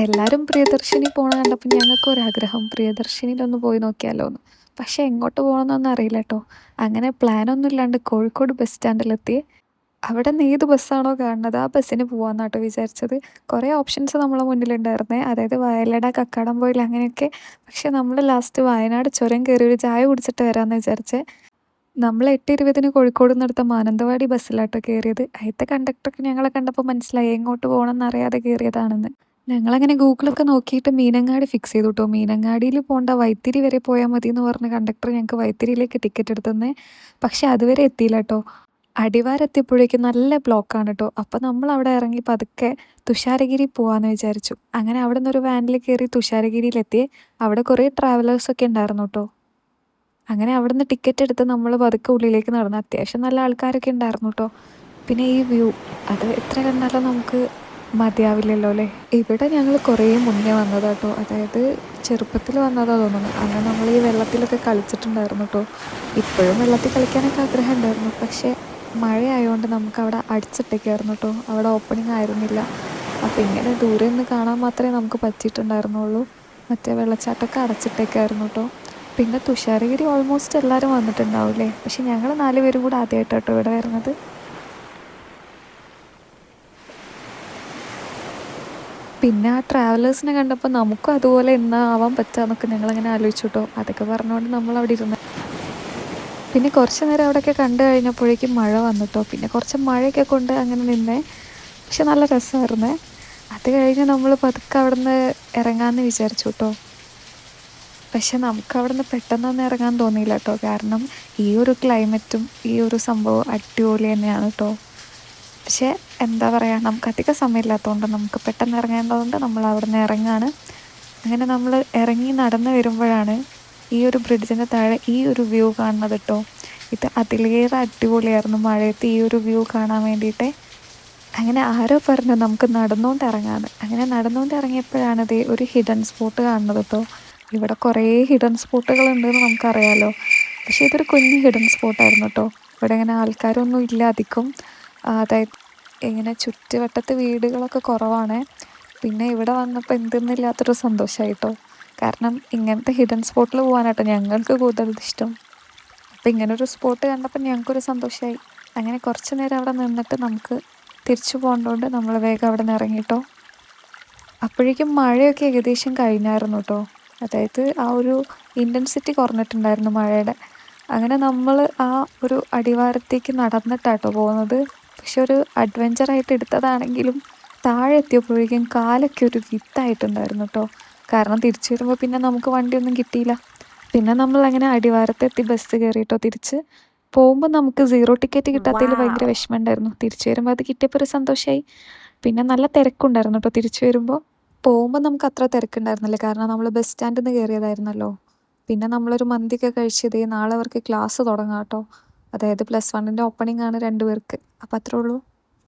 എല്ലാരും പ്രിയദർശിനി പോണ കണ്ടപ്പോൾ ഞങ്ങൾക്കൊരാഗ്രഹം പ്രിയദർശിനിയിലൊന്ന് പോയി നോക്കിയാലോന്ന്. പക്ഷെ എങ്ങോട്ട് പോകണമെന്നൊന്നും അറിയില്ല ട്ടോ. അങ്ങനെ പ്ലാനൊന്നും ഇല്ലാണ്ട് കോഴിക്കോട് ബസ് സ്റ്റാൻഡിലെത്തി. അവിടെന്ന് ഏത് ബസ്സാണോ കാണുന്നത് ആ ബസ്സിന് പോവാന്നാട്ടോ വിചാരിച്ചത്. കുറേ ഓപ്ഷൻസ് നമ്മളെ മുന്നിലുണ്ടായിരുന്നേ. അതായത് വയലട, കക്കാടംപൊയിൽ അങ്ങനെയൊക്കെ. പക്ഷെ നമ്മൾ ലാസ്റ്റ് വയനാട് ചുരം കയറി ഒരു ചായ കുടിച്ചിട്ട് വരാമെന്ന് വിചാരിച്ചേ. നമ്മൾ 8:20 കോഴിക്കോട് നിന്നെടുത്ത മാനന്തവാടി ബസ്സിലാട്ടോ കയറിയത്. അയിത്തെ കണ്ടക്ടർക്ക് ഞങ്ങളെ കണ്ടപ്പോൾ മനസ്സിലായി എങ്ങോട്ട് പോകണമെന്ന് അറിയാതെ കയറിയതാണെന്ന്. ഞങ്ങളങ്ങനെ ഗൂഗിളൊക്കെ നോക്കിയിട്ട് മീനങ്ങാടി ഫിക്സ് ചെയ്തു ട്ടോ. മീനങ്ങാടിയിൽ പോണ്ട വൈത്തിരി വരെ പോയാൽ മതിയെന്ന് പറഞ്ഞ് കണ്ടക്ടർ ഞങ്ങൾക്ക് വൈത്തിരിയിലേക്ക് ടിക്കറ്റ് എടുത്ത് തന്നേ. പക്ഷെ അതുവരെ എത്തിയില്ല ട്ടോ. അടിവാരം എത്തിയപ്പോഴേക്കും നല്ല ബ്ലോക്കാണ് ട്ടോ. അപ്പോൾ നമ്മളവിടെ ഇറങ്ങി പതുക്കെ തുഷാരഗിരി പോവാന്ന് വിചാരിച്ചു. അങ്ങനെ അവിടുന്ന് ഒരു വാനിൽ കയറി തുഷാരഗിരിയിലെത്തി. അവിടെ കുറേ ട്രാവലേഴ്സൊക്കെ ഉണ്ടായിരുന്നു ട്ടോ. അങ്ങനെ അവിടുന്ന് ടിക്കറ്റ് എടുത്ത് നമ്മൾ പതുക്കെ ഉള്ളിലേക്ക് നടന്നു. അത്യാവശ്യം നല്ല ആൾക്കാരൊക്കെ ഉണ്ടായിരുന്നു ട്ടോ. പിന്നെ ഈ വ്യൂ അത് എത്ര കണ്ടാലും നമുക്ക് മതിയാവില്ലല്ലോ അല്ലേ. ഇവിടെ ഞങ്ങൾ കുറേ മുന്നേ വന്നതാട്ടോ. അതായത് ചെറുപ്പത്തിൽ വന്നതാ തോന്നുന്നു. അന്ന് നമ്മൾ ഈ വെള്ളത്തിലൊക്കെ കളിച്ചിട്ടുണ്ടായിരുന്നു ട്ടോ. ഇപ്പോഴും വെള്ളത്തിൽ കളിക്കാനൊക്കെ ആഗ്രഹം ഉണ്ടായിരുന്നു. പക്ഷേ മഴയായതുകൊണ്ട് നമുക്കവിടെ അടിച്ചിട്ടേക്കായിരുന്നു ട്ടോ. അവിടെ ഓപ്പണിംഗ് ആയിരുന്നില്ല. അപ്പോൾ ഇങ്ങനെ ദൂരെ നിന്ന് കാണാൻ മാത്രമേ നമുക്ക് പറ്റിയിട്ടുണ്ടായിരുന്നുള്ളൂ. മറ്റേ വെള്ളച്ചാട്ടമൊക്കെ അടച്ചിട്ടേക്കായിരുന്നു ട്ടോ. പിന്നെ തുഷാരഗിരി ഓൾമോസ്റ്റ് എല്ലാവരും വന്നിട്ടുണ്ടാവില്ലേ. പക്ഷെ ഞങ്ങൾ 4 പേരും കൂടെ ആദ്യമായിട്ടാട്ടോ ഇവിടെ വരുന്നത്. പിന്നെ ആ ട്രാവലേഴ്സിനെ കണ്ടപ്പോൾ നമുക്കും അതുപോലെ എന്നാ ആവാൻ പറ്റുകയെന്നൊക്കെ ഞങ്ങളങ്ങനെ ആലോചിച്ചു ട്ടോ. അതൊക്കെ പറഞ്ഞുകൊണ്ട് നമ്മളവിടെ ഇരുന്ന്. പിന്നെ കുറച്ച് നേരം അവിടെയൊക്കെ കണ്ടു കഴിഞ്ഞപ്പോഴേക്കും മഴ വന്നു ട്ടോ. പിന്നെ കുറച്ച് മഴയൊക്കെ കൊണ്ട് അങ്ങനെ നിന്നേ. പക്ഷെ നല്ല രസമായിരുന്നേ. അത് കഴിഞ്ഞ് നമ്മൾ പതുക്കെ അവിടുന്ന് ഇറങ്ങാമെന്ന് വിചാരിച്ചു ട്ടോ. പക്ഷെ നമുക്കവിടുന്ന് പെട്ടെന്നൊന്നും ഇറങ്ങാൻ തോന്നിയില്ല ട്ടോ. കാരണം ഈ ഒരു ക്ലൈമറ്റും ഈ ഒരു സംഭവം അടിപൊളി തന്നെയാണ് ട്ടോ. പക്ഷേ എന്താ പറയുക, നമുക്ക് അധികം സമയമില്ലാത്തതുകൊണ്ട് നമുക്ക് പെട്ടെന്ന് ഇറങ്ങേണ്ടതുകൊണ്ട് നമ്മൾ അവിടുന്ന് ഇറങ്ങാണ്. അങ്ങനെ നമ്മൾ ഇറങ്ങി നടന്ന് വരുമ്പോഴാണ് ഈ ഒരു ബ്രിഡ്ജിൻ്റെ താഴെ ഈ ഒരു വ്യൂ കാണുന്നത് ട്ടോ. ഇത് അതിലേറെ അടിപൊളിയായിരുന്നു മഴയത്ത് ഈ ഒരു വ്യൂ കാണാൻ വേണ്ടിയിട്ട്. അങ്ങനെ ആരോ പറഞ്ഞു നമുക്ക് നടന്നുകൊണ്ട് ഇറങ്ങാമെന്ന്. അങ്ങനെ നടന്നുകൊണ്ട് ഇറങ്ങിയപ്പോഴാണ് ദേ ഒരു ഹിഡൻ സ്പോട്ട് കാണുന്നത് ട്ടോ. ഇവിടെ കുറേ ഹിഡൻ സ്പോട്ടുകളുണ്ടെന്ന് നമുക്കറിയാലോ. പക്ഷേ ഇതൊരു കുഞ്ഞ് ഹിഡൻ സ്പോട്ടായിരുന്നു ട്ടോ. ഇവിടെ ഇങ്ങനെ ആൾക്കാരൊന്നും ഇല്ല അധികം. അതായത് ഇങ്ങനെ ചുറ്റുവട്ടത്ത് വീടുകളൊക്കെ കുറവാണ്. പിന്നെ ഇവിടെ വന്നപ്പോൾ എന്തെന്നില്ലാത്തൊരു സന്തോഷമായി ട്ടോ. കാരണം ഇങ്ങനത്തെ ഹിഡൻ സ്പോട്ടിൽ പോകാനാട്ടോ ഞങ്ങൾക്ക് കൂടുതൽ ഇഷ്ടം. അപ്പോൾ ഇങ്ങനൊരു സ്പോട്ട് കണ്ടപ്പോൾ ഞങ്ങൾക്കൊരു സന്തോഷമായി. അങ്ങനെ കുറച്ച് നേരം അവിടെ നിന്നിട്ട് നമുക്ക് തിരിച്ചു പോകേണ്ടതുകൊണ്ട് നമ്മൾ വേഗം അവിടെ നിന്ന് ഇറങ്ങി ട്ടോ. അപ്പോഴേക്കും മഴയൊക്കെ ഏകദേശം കഴിഞ്ഞായിരുന്നു ട്ടോ. അതായത് ആ ഒരു ഇൻറ്റൻസിറ്റി കുറഞ്ഞിട്ടുണ്ടായിരുന്നു മഴയുടെ. അങ്ങനെ നമ്മൾ ആ ഒരു അടിവാരത്തേക്ക് നടന്നിട്ടാട്ടോ പോകുന്നത്. പക്ഷെ ഒരു അഡ്വഞ്ചറായിട്ട് എടുത്തതാണെങ്കിലും താഴെ എത്തിയപ്പോഴേക്കും കാലൊക്കെ ഒരു വിത്തായിട്ടുണ്ടായിരുന്നു ട്ടോ. കാരണം തിരിച്ചു വരുമ്പോൾ പിന്നെ നമുക്ക് വണ്ടിയൊന്നും കിട്ടിയില്ല. പിന്നെ നമ്മളങ്ങനെ അടിവാരത്തെത്തി ബസ് കയറിയിട്ടോ തിരിച്ച്. പോകുമ്പോൾ നമുക്ക് 0 ടിക്കറ്റ് കിട്ടാത്തതിൽ ഭയങ്കര വിഷമമുണ്ടായിരുന്നു. തിരിച്ചു വരുമ്പോൾ അത് കിട്ടിയപ്പോൾ ഒരു സന്തോഷമായി. പിന്നെ നല്ല തിരക്കുണ്ടായിരുന്നു ട്ടോ തിരിച്ചു വരുമ്പോൾ. പോകുമ്പോൾ നമുക്ക് അത്ര തിരക്കുണ്ടായിരുന്നില്ല. കാരണം നമ്മൾ ബസ് സ്റ്റാൻഡിൽ നിന്ന് കയറിയതായിരുന്നല്ലോ. പിന്നെ നമ്മളൊരു മന്തിയൊക്കെ കഴിച്ച് നാളെ അവർക്ക് ക്ലാസ് തുടങ്ങാം ട്ടോ. അതായത് +1ൻ്റെ ഓപ്പണിംഗ് ആണ് 2 പേർക്ക്. അപ്പോൾ അത്രേ ഉള്ളൂ.